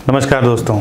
नमस्कार दोस्तों,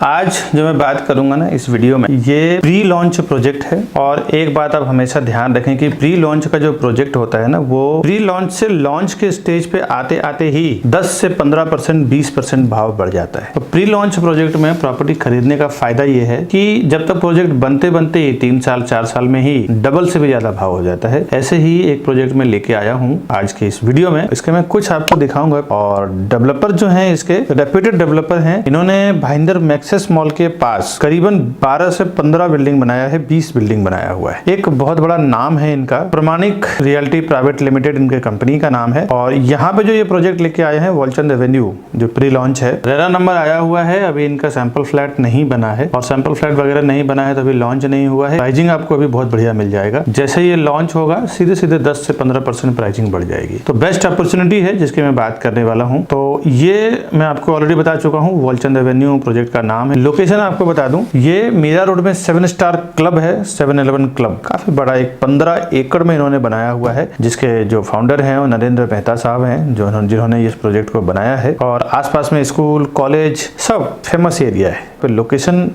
आज जो मैं बात करूंगा ना इस वीडियो में, ये प्री लॉन्च प्रोजेक्ट है। और एक बात आप हमेशा ध्यान रखें कि प्री लॉन्च का जो प्रोजेक्ट होता है ना, वो प्री लॉन्च से लॉन्च के स्टेज पे आते आते ही 10 से 15%, 20% भाव बढ़ जाता है। तो प्री लॉन्च प्रोजेक्ट में प्रॉपर्टी खरीदने का फायदा ये है कि जब तक प्रोजेक्ट बनते बनते ही 3 साल 4 साल में ही डबल से भी ज्यादा भाव हो जाता है। ऐसे ही एक प्रोजेक्ट में लेके आया हूँ आज के इस वीडियो में। इसके मैं कुछ आपको दिखाऊंगा। और डेवलपर जो है, इसके रेप्यूटेड डेवलपर हैं। इन्होंने भाईंदर मैक्सेस मॉल के पास करीबन 12 से 15 बिल्डिंग बनाया है, 20 बिल्डिंग बनाया हुआ है। एक बहुत बड़ा नाम है इनका, प्रमाणिक रियल्टी प्राइवेट लिमिटेड इनके कंपनी का नाम है। और यहाँ पे जो ये प्रोजेक्ट लेके आए हैं वॉलचंद एवेन्यू, जो प्री लॉन्च है, रेरा नंबर आया हुआ है। अभी इनका सैंपल फ्लैट नहीं बना है, और सैंपल फ्लैट वगैरह नहीं बना है तो अभी लॉन्च नहीं हुआ है। प्राइसिंग आपको अभी बहुत बढ़िया मिल जाएगा। जैसे ये लॉन्च होगा सीधे सीधे 10 से 15% प्राइसिंग बढ़ जाएगी। तो बेस्ट अपॉर्चुनिटी है जिसकी मैं बात करने वाला हूँ। तो ये मैं आपको ऑलरेडी बता चुका हूँ, वॉलचंद एवेन्यू प्रोजेक्ट का नाम है। लोकेशन आपको बता दूं, ये मीरा रोड में 7 स्टार क्लब है, 7-Eleven क्लब। काफी बड़ा, एक 15 एकड़ में इन्होंने बनाया हुआ है। जिसके जो फाउंडर हैं वो नरेंद्र मेहता साहब हैं, जिन्होंने इस प्रोजेक्ट को बनाया है। और आसपास में स्कूल, कॉलेज, सब फेमस एरिया है। तो लोकेशन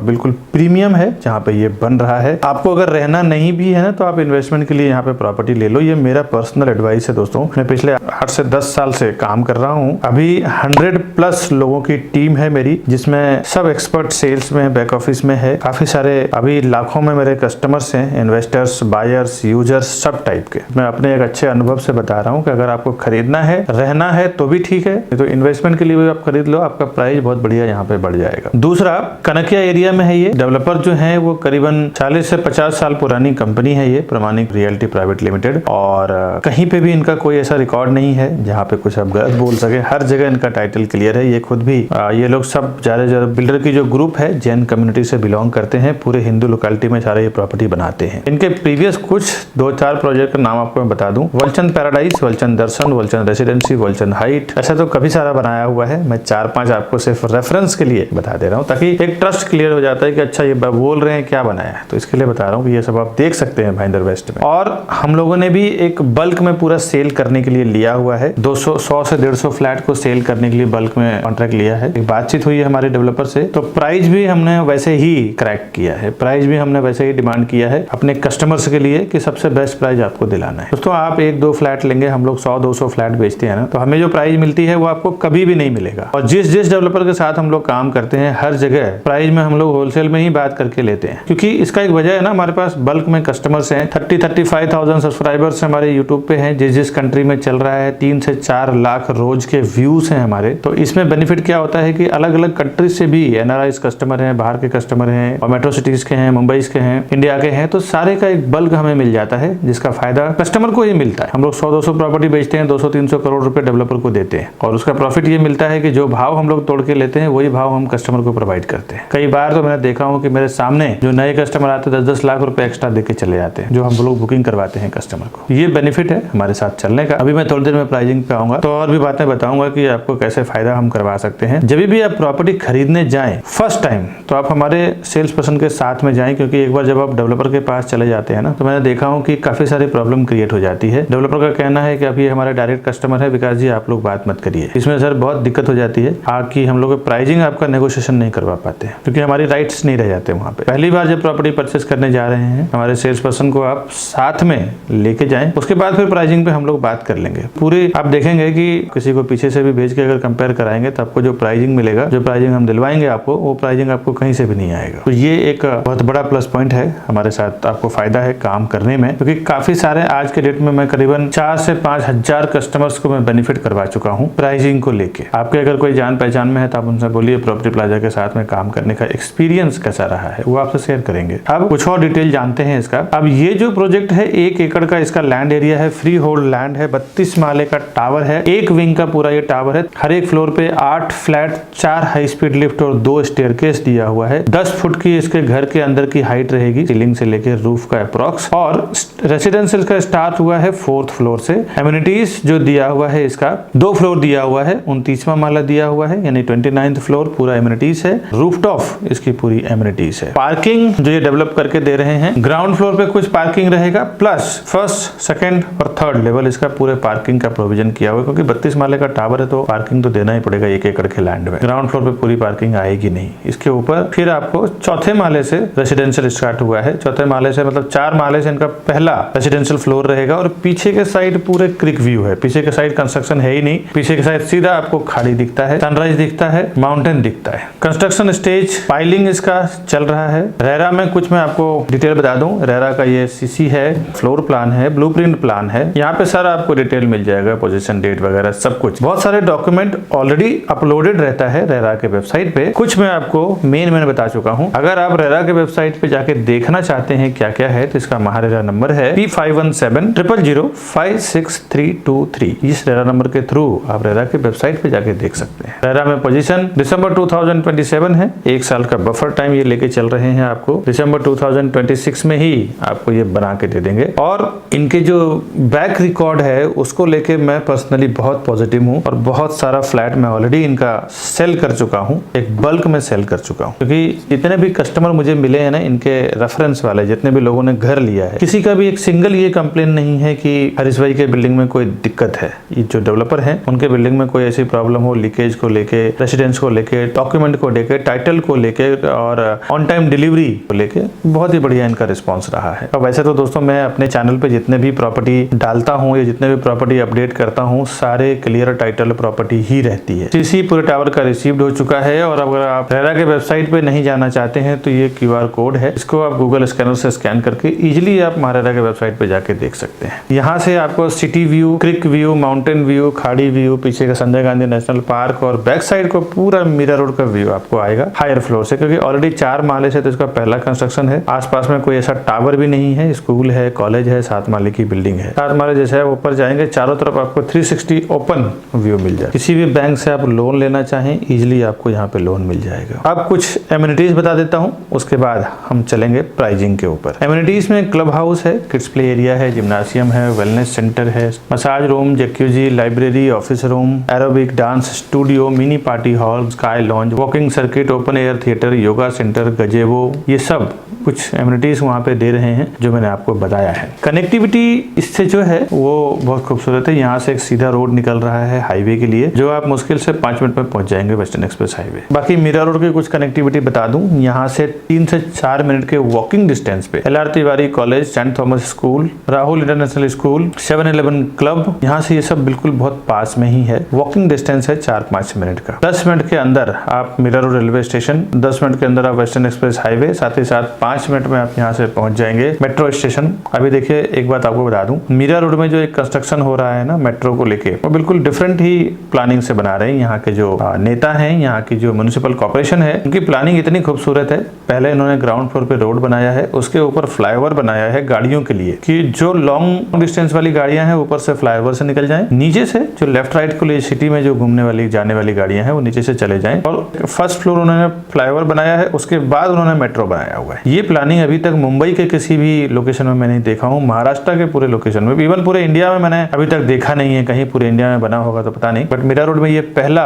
बिल्कुल प्रीमियम है जहाँ पे ये बन रहा है। आपको अगर रहना नहीं भी है ना, तो आप इन्वेस्टमेंट के लिए यहाँ पे प्रॉपर्टी ले लो। ये मेरा पर्सनल एडवाइस है दोस्तों। मैं पिछले 8 से 10 साल से काम कर रहा हूँ। अभी 100+ लोगों की टीम है मेरी, जिसमें सब एक्सपर्ट सेल्स में, बैक ऑफिस में है। काफी सारे, अभी लाखों में मेरे कस्टमर्स हैं, इन्वेस्टर्स, बायर्स, यूजर्स, सब टाइप के। मैं अपने एक अच्छे अनुभव से बता रहा हूँ कि अगर आपको खरीदना है, रहना है तो भी ठीक है, तो इन्वेस्टमेंट के लिए भी आप खरीद लो, आपका प्राइस बहुत बढ़िया यहाँ पे बढ़ जाएगा। दूसरा, कनकिया एरिया में है ये। डेवलपर जो है वो करीबन 40 से 50 साल पुरानी कंपनी है ये, प्रमाणिक रियल्टी प्राइवेट लिमिटेड। और कहीं पे भी इनका कोई ऐसा रिकॉर्ड नहीं है जहाँ पे कुछ आप गलत बोल सके। हर जगह इनका टाइटल क्लियर है। ये खुद भी, ये लोग सब ज्यादा बिल्डर की जो ग्रुप है, जैन कम्युनिटी से बिलोंग करते हैं। पूरे हिंदू लोकेलिटी में सारे ये प्रॉपर्टी बनाते हैं। इनके प्रीवियस कुछ 2-4 प्रोजेक्ट का नाम आपको मैं बता दूं, वॉलचंद पैराडाइज, वॉलचंद दर्शन, वॉलचंद रेसिडेंसी, वॉलचंद हाइट, ऐसा तो काफी सारा बनाया हुआ है। मैं 4-5 आपको सिर्फ रेफरेंस के लिए बता दे रहा हूँ, ताकि एक ट्रस्ट क्लियर हो जाता है कि अच्छा ये बोल रहे हैं क्या बनाया है। तो इसके लिए बता रहा हूँ कि ये सब आप देख सकते हैं भाईंदर वेस्ट में। और हम लोगों ने भी एक बल्क में पूरा सेल करने के लिए लिया हुआ है। 100 से 150 फ्लैट को सेल करने के लिए बल्क में कॉन्ट्रैक्ट लिया है। एक बातचीत हुई है हमारे डेवलपर से, तो प्राइस भी हमने वैसे ही क्रैक किया है। प्राइस भी हमने वैसे ही डिमांड किया है अपने कस्टमर्स के लिए कि सबसे बेस्ट प्राइस आपको दिलाना है। दोस्तों, आप 1-2 फ्लैट लेंगे, हम लोग 100-200 फ्लैट बेचते हैं ना, तो हमें जो प्राइस मिलती है वो आपको कभी भी नहीं मिलेगा। और जिस डेवलपर के साथ हम लोग काम करते हैं, हर जगह प्राइस में हम लोग होलसेल में ही बात करके लेते हैं। क्योंकि इसका एक वजह है ना, हमारे पास बल्क में कस्टमर्स हैं। 30-35,000 सब्सक्राइबर्स हमारे यूट्यूब पे हैं। जिस कंट्री में चल रहा है, 3 से 4 लाख रोज के व्यूज हैं हमारे। तो इसमें बेनिफिट क्या होता है कि अलग अलग कंट्री से भी एनआरआईज कस्टमर हैं, बाहर के कस्टमर हैं, और मेट्रो सिटीज के हैं, मुंबई के हैं, इंडिया के हैं। तो सारे का एक बल्क हमें मिल जाता है, जिसका फायदा कस्टमर को ही मिलता है। हम लोग 100-200 प्रॉपर्टी बेचते हैं, 200-300 करोड़ रुपए डेवलपर को देते हैं। और उसका प्रॉफिट ये मिलता है कि जो भाव हम लोग तोड़ के लेते हैं, वही भाव हम कस्टमर को प्रोवाइड करते हैं। कई बार तो मैंने देखा हूँ कि मेरे सामने जो नए कस्टमर आते हैं 10-10 लाख रुपए एक्स्ट्रा देके चले जाते हैं, जो हम लोग बुकिंग करवाते हैं कस्टमर को। ये बेनिफिट है हमारे साथ चलने का। अभी मैं थोड़ी देर में प्राइसिंग पे आऊंगा, तो और भी बातें बताऊंगा कि आपको कैसे फायदा हम करवा सकते हैं। जब भी आप प्रॉपर्टी खरीदने जाएं फर्स्ट टाइम, तो आप हमारे सेल्स पर्सन के साथ में जाएं। क्योंकि एक बार जब आप डेवलपर के पास चले जाते हैं ना, तो मैंने देखा हूँ कि काफी सारी प्रॉब्लम क्रिएट हो जाती है। डेवलपर का कहना है कि अभी हमारे डायरेक्ट कस्टमर है, विकास जी आप लोग बात मत करिए। इसमें सर बहुत दिक्कत हो जाती है कि हम लोग प्राइसिंग आपका नेगोशिएशन नहीं करवा पाते हैं, क्योंकि हमारी राइट्स नहीं रह जाते वहाँ पे। पहली बार जब प्रॉपर्टी परचेस करने जा रहे हैं, हमारे सेल्स पर्सन को आप साथ में लेके जाएं। उसके बाद फिर प्राइसिंग पे हम लोग बात कर लेंगे। पूरी आप देखेंगे कि किसी को पीछे से भी भेज के अगर कंपेयर कराएंगे, तो आपको जो प्राइसिंग मिलेगा, जो प्राइसिंग हम दिलवाएंगे आपको, वो प्राइसिंग आपको कहीं से भी नहीं आएगा। तो ये एक बहुत बड़ा प्लस पॉइंट है हमारे साथ। आपको फायदा है काम करने में, क्योंकि काफी सारे आज के डेट में मैं करीबन 4 से 5 हजार कस्टमर्स को मैं बेनिफिट करवा चुका हूँ प्राइसिंग को लेके। आपके अगर कोई जान पहचान में है तो आप उनसे बोलिए प्रॉपर्टी प्लाजा के साथ में काम करने का एक्सपीरियंस कैसा रहा है, वो आपसे शेयर करेंगे। अब कुछ और डिटेल जानते हैं इसका। अब ये जो प्रोजेक्ट है, 1 एकड़ का इसका लैंड एरिया है, फ्री होल्ड लैंड है, 32 माले का टावर है, 1 विंग का पूरा ये टावर है। हर एक फ्लोर पे 8 फ्लैट, 4 हाई स्पीड लिफ्ट और 2 स्टेयरकेस दिया हुआ है। 10 फुट की इसके घर के अंदर की हाइट रहेगी, सीलिंग से लेकर रूफ का अप्रॉक्स। और रेसिडेंशियल का स्टार्ट हुआ है 4th फ्लोर से। एमिनिटीज जो दिया हुआ है इसका 2 फ्लोर दिया हुआ है, 29वां माला दिया हुआ है, यानी 29th फ्लोर पूरा एमिनिटीज है। रूफटॉप इसकी पूरी एमिनिटीज है। पार्किंग जो ये डेवलप करके दे रहे हैं, ग्राउंड फ्लोर पे कुछ पार्किंग रहेगा, प्लस 1st, 2nd और 3rd लेवल इसका पूरे पार्किंग का प्रोविजन किया हुआ है, क्योंकि 32 माले का टावर है तो पार्किंग तो देना ही पड़ेगा 1 एकड़ के लैंड में। ग्राउंड फ्लोर पे पूरी पार्किंग आएगी नहीं। इसके ऊपर फिर आपको 4थे माले से रेसिडेंशियल स्टार्ट हुआ है। 4थे माले से मतलब 4 माले से इनका पहला रेसिडेंशियल फ्लोर रहेगा। और पीछे के साइड पूरे क्रिक व्यू है, पीछे के साइड कंस्ट्रक्शन है ही नहीं, पीछे के साइड सीधा आपको खाड़ी दिखता है, सनराइज दिखता है, माउंटेन दिखता है। कंस्ट्रक्शन स्टेज पाइलिंग इसका चल रहा है। रेरा में कुछ मैं आपको डिटेल बता दूं, रेरा का ये सीसी है, फ्लोर प्लान है, ब्लूप्रिंट प्लान है, यहाँ पे सारा आपको डिटेल मिल जाएगा, पोजीशन डेट वगैरह सब कुछ। बहुत सारे डॉक्यूमेंट ऑलरेडी अपलोडेड रहता है रेरा के वेबसाइट पे, कुछ मैं आपको मेन बता चुका हूँ। अगर आप रेरा के वेबसाइट पे जाके देखना चाहते हैं क्या क्या है, तो इसका महारेरा नंबर है P5170005633। इस रेरा नंबर के थ्रू आप रेरा के वेबसाइट पे जाके देख सकते हैं। रेरा में पोजीशन दिसंबर 2027 है, 1 साल का बफर टाइम ये लेके चल रहे हैं। आपको दिसंबर 2026 में ही आपको ये बना के दे देंगे। और इनके जो बैक रिकॉर्ड है उसको लेके मैं पर्सनली बहुत पॉजिटिव हूँ, और बहुत सारा फ्लैट मैं ऑलरेडी इनका सेल कर चुका हूँ, एक बल्क में सेल कर चुका हूँ। क्योंकि जितने भी कस्टमर मुझे मिले हैं ना, इनके रेफरेंस वाले जितने भी लोगों ने घर लिया है, किसी का भी एक सिंगल ये कंप्लेन नहीं है कि हरीश भाई के बिल्डिंग में कोई दिक्कत है। ये जो डेवलपर है उनके बिल्डिंग में कोई ऐसी प्रॉब्लम हो, लीकेज को लेके, रेसिडेंस को लेके, डॉक्यूमेंट को लेके, टाइटल को लेके और ऑन टाइम डिलीवरी को लेके बहुत ही बढ़िया इनका रिस्पॉन्स रहा है। और वैसे तो दोस्तों मैं अपने चैनल पे जितने भी प्रॉपर्टी डालता हूँ या जितने भी प्रॉपर्टी अपडेट करता हूँ, सारे क्लियर टाइटल प्रॉपर्टी ही रहती है। सीसी पूरे टावर का रिसीव्ड हो चुका है। और अगर आप रेरा के वेबसाइट पे नहीं जाना चाहते हैं तो ये QR कोड है, इसको आप गूगल स्कैनर से स्कैन करके इजिली आप महारेरा के वेबसाइट पे जाके देख सकते हैं। यहाँ से आपको सिटी व्यू, क्रिक व्यू, माउंटेन व्यू, खाड़ी व्यू, पीछे का संजय गांधी नेशनल पार्क और बैक साइड को पूरा मीरा रोड का व्यू आपको आएगा हायर फ्लोर से, क्योंकि ऑलरेडी 4 माले से तो इसका पहला कंस्ट्रक्शन है। आसपास में कोई ऐसा टावर भी नहीं है, स्कूल है, कॉलेज है, 7 माले की बिल्डिंग है। 7 माले जैसे है ऊपर जाएंगे, चारों तरफ आपको 360 ओपन व्यू मिल जाए। किसी भी बैंक से आप लोन लेना चाहें इजिली आपको यहाँ पे लोन मिल जाएगा। अब कुछ एमिनिटीज बता देता हूँ, उसके बाद हम चलेंगे प्राइजिंग के ऊपर। एमिनिटीज में क्लब हाउस है, किड्स प्ले एरिया है, जिम्नासियम है, वेलनेस सेंटर है, massage room, jacuzzi, library, office room, aerobic, dance studio, mini party hall, sky lounge, walking circuit, open air theatre, yoga centre, gazebo, ये सब कुछ एमिनिटीज वहाँ पे दे रहे हैं जो मैंने आपको बताया है। कनेक्टिविटी इससे जो है वो बहुत खूबसूरत है। यहाँ से एक सीधा रोड निकल रहा है हाईवे के लिए, जो आप मुश्किल से 5 मिनट में पहुंच जाएंगे, वेस्टर्न एक्सप्रेस हाईवे। बाकी मीरा रोड की कुछ कनेक्टिविटी बता दूं, यहाँ से 3 से 4 मिनट के वॉकिंग डिस्टेंस पे LR Tiwari college, saint Thomas school, Rahul international school, 7-Eleven club, यहाँ से ये सब बिल्कुल बहुत पास में ही है। वॉकिंग डिस्टेंस है 4-5 मिनट का। 10 मिनट के अंदर आप Meera road railway station, 10 minute के अंदर आप वेस्टर्न एक्सप्रेस हाईवे, साथ ही साथ 5 मिनट में आप यहाँ से पहुंच जाएंगे मेट्रो स्टेशन। अभी देखिए एक बात आपको बता दूं, मीरा रोड में जो एक कंस्ट्रक्शन हो रहा है ना मेट्रो को लेके, वो बिल्कुल डिफरेंट ही प्लानिंग से बना रहे हैं। यहाँ के जो नेता हैं, यहाँ की जो म्युनिसिपल कॉर्पोरेशन है, उनकी प्लानिंग इतनी खूबसूरत है। पहले इन्होंने ग्राउंड फ्लोर पे रोड बनाया है, उसके ऊपर फ्लाईओवर बनाया है गाड़ियों के लिए, कि जो लॉन्ग डिस्टेंस वाली गाड़ियां हैं ऊपर से फ्लाईओवर से निकल जाएं, नीचे से जो लेफ्ट राइट को लिए सिटी में जो घूमने वाली जाने वाली गाड़ियां हैं वो नीचे से चले जाएं। और फर्स्ट फ्लोर उन्होंने फ्लाईओवर बनाया है, उसके बाद उन्होंने मेट्रो बनाया हुआ है। ये प्लानिंग अभी तक मुंबई के किसी भी लोकेशन में मैं नहीं देखा हूँ, महाराष्ट्र के पूरे लोकेशन में, इवन पूरे इंडिया में मैंने अभी तक देखा नहीं है। कहीं पूरे इंडिया में बना होगा तो पता नहीं, बट मीरा रोड में ये पहला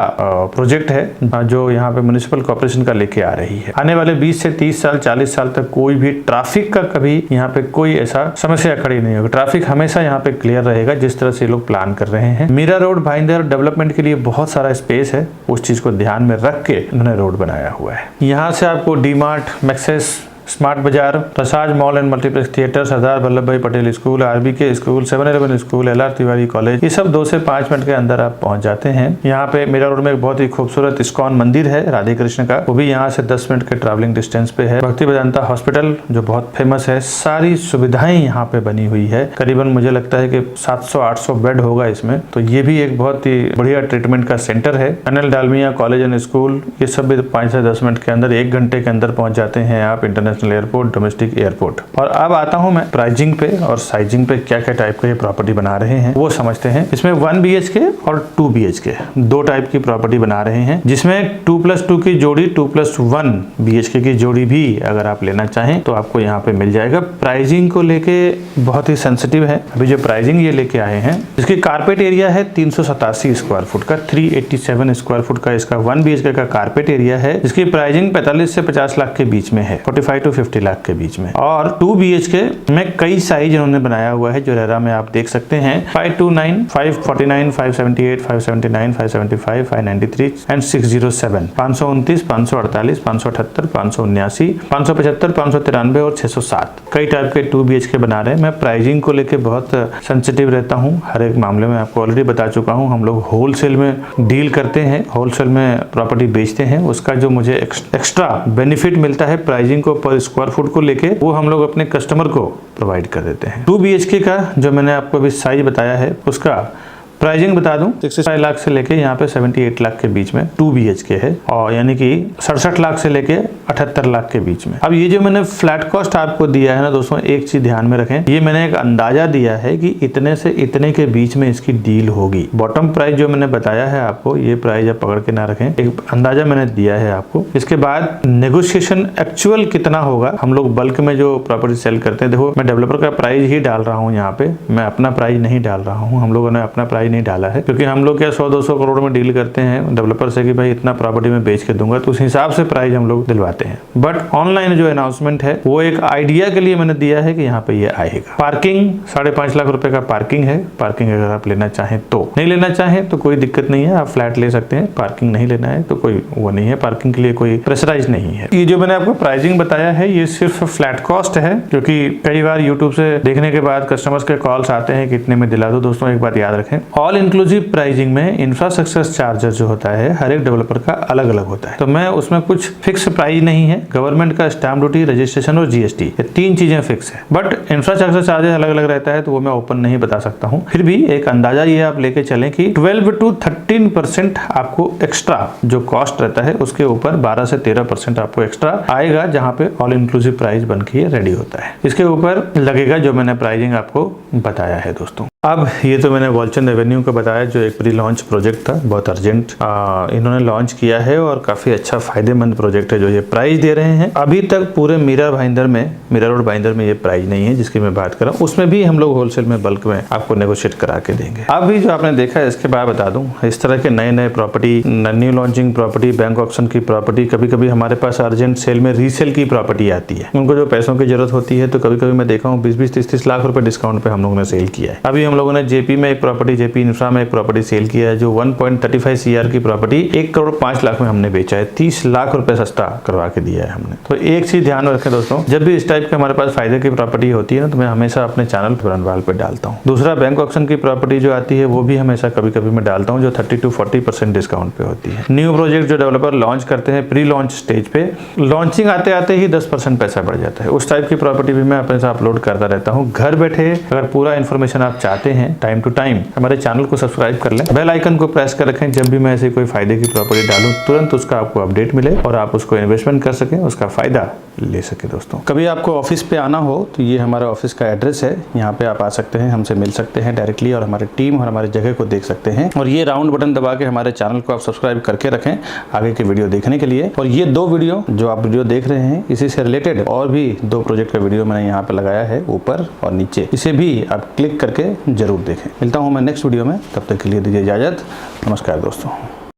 प्रोजेक्ट है जो यहाँ पे म्युनिसिपल कॉर्पोरेशन का लेके आ रही है। आने वाले 20 से 30 साल 40 साल तक कोई भी ट्रैफिक का कभी यहाँ पे कोई ऐसा समस्या खड़ी नहीं होगी। ट्रैफिक हमेशा यहाँ पे क्लियर रहेगा, जिस तरह से लोग प्लान कर रहे हैं। मीरा रोड भाईंदर डेवलपमेंट के लिए बहुत सारा स्पेस है, उस चीज को ध्यान में रख के उन्होंने रोड बनाया हुआ है। यहाँ से आपको डीमार्ट, मैक्सेस, स्मार्ट बाजार, प्रसाद mall and multiplex theatre, Sardar Vallabh भाई Patel school, RBK school, 7-Eleven school, LR Tiwari college, ये सब 2 से 5 मिनट के अंदर आप पहुंच जाते हैं। यहाँ पे मीरा रोड में एक बहुत ही खूबसूरत इस्कॉन मंदिर है राधे कृष्ण का, वो भी यहाँ से 10 मिनट के ट्रैवलिंग डिस्टेंस पे है। भक्ति वेदांता हॉस्पिटल जो बहुत फेमस है, सारी सुविधाएं यहाँ पे बनी हुई है। करीबन मुझे लगता है कि 700-800 बेड होगा इसमें, तो ये भी एक बहुत ही बढ़िया ट्रीटमेंट का सेंटर है। Anil Dalmia college and school, ये सब भी 5 से 10 मिनट के अंदर, 1 घंटे के अंदर पहुंच जाते हैं आप। International international airport, domestic airport. और अब आता हूँ मैं प्राइसिंग पे और साइजिंग पे क्या क्या टाइप का ये प्रॉपर्टी बना रहे हैं वो समझते हैं। इसमें 1 BHK और 2 BHK दो टाइप की प्रॉपर्टी बना रहे हैं, जिसमें 2+2 की जोड़ी 2+1 BHK की जोड़ी भी अगर आप लेना चाहें तो आपको यहाँ पे मिल जाएगा। प्राइसिंग को लेके बहुत ही सेंसिटिव है। अभी जो प्राइसिंग ये लेके आए हैं, इसकी कारपेट एरिया है 387 स्क्वायर फुट का, 387 स्क्वायर फुट का इसका 1 BHK का कारपेट एरिया है। इसकी प्राइसिंग 45 से 50 लाख के बीच में है, 45 to 50 लाख के बीच में। और 2 BHK में कई साइज इन्होंने बनाया हुआ है जो रेरा में आप देख सकते हैं, 529, 549, 578, 579, 575, 593 एंड 607, 529, 548, 578, 579, 575, 593 और 607 कई टाइप के 2 BHK बना रहे हैं। मैं प्राइसिंग को लेके बहुत सेंसिटिव रहता हूँ, हर एक मामले में आपको ऑलरेडी बता चुका हूँ। हम लोग होलसेल में डील करते हैं, होलसेल में प्रॉपर्टी बेचते हैं, उसका जो मुझे एक्स्ट्रा बेनिफिट मिलता है प्राइसिंग को पर स्क्वायर फुट को लेके, वो हम लोग अपने कस्टमर को प्रोवाइड कर देते हैं। 2 BHK का जो मैंने आपको अभी साइज बताया है उसका प्राइसिंग बता दूं, 65 लाख से लेके यहाँ पे 78 लाख के बीच में 2 BHK है, और यानी कि 67 लाख से लेके 78 लाख के बीच में। अब ये जो मैंने फ्लैट कॉस्ट आपको दिया है ना दोस्तों, एक चीज ध्यान में रखें, ये मैंने एक अंदाजा दिया है कि इतने से इतने के बीच में इसकी डील होगी। बॉटम प्राइस जो मैंने बताया है आपको, ये प्राइस आप पकड़ के ना रखें, एक अंदाजा मैंने दिया है आपको। इसके बाद नेगोशिएशन एक्चुअल कितना होगा, हम लोग बल्क में जो प्रॉपर्टी सेल करते हैं, देखो मैं डेवलपर का प्राइस ही डाल रहा हूँ यहाँ पे, मैं अपना प्राइस नहीं डाल रहा हूँ। हम लोगों ने अपना प्राइस नहीं डाला है, क्योंकि हम लोग क्या 100-200 करोड़ में डील करते हैं डेवलपर से कि भाई इतना प्रॉपर्टी में बेच के दूंगा, तो उस हिसाब से प्राइस हम लोग दिलवाते हैं। बट ऑनलाइन जो अनाउंसमेंट है वो एक आइडिया के लिए मैंने दिया है कि यहाँ पे ये आएगा। पार्किंग 5.5 लाख रुपए का पार्किंग है। पार्किंग अगर आप लेना चाहें तो, नहीं लेना चाहें तो कोई दिक्कत नहीं है, आप फ्लैट ले सकते हैं। पार्किंग नहीं लेना है तो कोई वो नहीं है, पार्किंग के लिए कोई प्रेशराइज नहीं है। ये जो मैंने आपको प्राइसिंग बताया है ये सिर्फ फ्लैट कॉस्ट है, क्योंकि कई बार यूट्यूब से देखने के बाद कस्टमर्स के कॉल्स आते हैं कितने में दिला दो। दोस्तों एक बात याद रखें, ऑल इंक्लूसिव प्राइसिंग में इंफ्रास्ट्रक्चर चार्जर जो होता है हर एक डेवलपर का अलग अलग होता है, तो मैं उसमें कुछ फिक्स प्राइस नहीं है। गवर्नमेंट का स्टैम्प ड्यूटी, रजिस्ट्रेशन और GST, ये 3 चीजें फिक्स है, बट इंफ्रास्ट्रक्चर चार्जेस अलग अलग रहता है, तो वो मैं ओपन नहीं बता सकता हूँ। फिर भी एक अंदाजा ये आप लेके चलें कि 12 to 13% आपको एक्स्ट्रा जो कॉस्ट रहता है उसके ऊपर 12 से 13% आपको एक्स्ट्रा आएगा, जहाँ पे ऑल इंक्लूसिव प्राइस बन के रेडी होता है। इसके ऊपर लगेगा जो मैंने प्राइसिंग आपको बताया है दोस्तों। अब ये तो मैंने वॉलचंद एवेन्यू का बताया, जो एक प्री लॉन्च प्रोजेक्ट था, बहुत अर्जेंट इन्होंने लॉन्च किया है और काफी अच्छा फायदेमंद प्रोजेक्ट है जो ये प्राइस दे रहे हैं। अभी तक पूरे मीरा रोड भाईंदर में ये प्राइस नहीं है जिसकी मैं बात कर रहा हूँ, उसमें भी हम लोग होलसेल में बल्क में आपको नेगोशिएट करा के देंगे। अभी जो आपने देखा है इसके बाद बता दूं, इस तरह के नए नए property, new launching property, bank option की प्रॉपर्टी, कभी कभी हमारे पास अर्जेंट सेल में रीसेल की प्रॉपर्टी आती है, उनको जो पैसों की जरूरत होती है, तो कभी कभी मैं देखा हूँ 20-20, 30-30 लाख रुपए डिस्काउंट पे हम लोगों ने सेल किया है। अभी हम लोगों ने जेपी में एक प्रॉपर्टी, जेपी इंफ्रा में एक प्रॉपर्टी सेल किया है, जो 1.35 CR की प्रॉपर्टी 1 करोड़ 5 लाख में हमने बेचा है, 30 लाख रुपए सस्ता करवा के दिया है हमने। तो एक चीज ध्यान में रखें दोस्तों, जब भी इस टाइप के हमारे पास फायदे की प्रॉपर्टी होती है ना, तो मैं हमेशा अपने चैनल पुरानवाल पे डालता हूँ। दूसरा, बैंक ऑप्शन की प्रॉपर्टी जो आती है वो भी हमेशा कभी कभी मैं डालता हूँ, जो 30 to 40% डिस्काउंट पे होती है। न्यू प्रोजेक्ट जो डेवलपर लॉन्च करते हैं प्री लॉन्च स्टेज पे, लॉन्चिंग आते आते ही 10% पैसा बढ़ जाता है, उस टाइप की प्रॉपर्टी भी मैं अपने साथ अपलोड करता रहता हूँ। घर बैठे अगर पूरा इन्फॉर्मेशन आप चाहते हैं, टाइम टू टाइम हमारे चैनल को सब्सक्राइब कर लें, बेल आइकन को प्रेस कर रखें, जब भी मैं ऐसी कोई फायदे की प्रॉपर्टी डालूं तुरंत उसका आपको अपडेट मिले और आप उसको इन्वेस्टमेंट कर सकें, उसका फायदा ले सके। दोस्तों कभी आपको ऑफिस पे आना हो तो ये हमारा ऑफिस का एड्रेस है, यहाँ पे आप आ सकते हैं, हमसे मिल सकते हैं डायरेक्टली और हमारी टीम और हमारी जगह को देख सकते हैं। और ये राउंड बटन दबा के हमारे चैनल को आप सब्सक्राइब करके रखें आगे की वीडियो देखने के लिए। और ये 2 वीडियो जो आप वीडियो देख रहे हैं, इसी से रिलेटेड और भी 2 प्रोजेक्ट का वीडियो मैंने यहाँ पे लगाया है ऊपर और नीचे, इसे भी आप क्लिक करके जरूर देखें। मिलता हूँ मैं नेक्स्ट वीडियो में, तब तक के लिए दीजिए इजाजत। नमस्कार दोस्तों।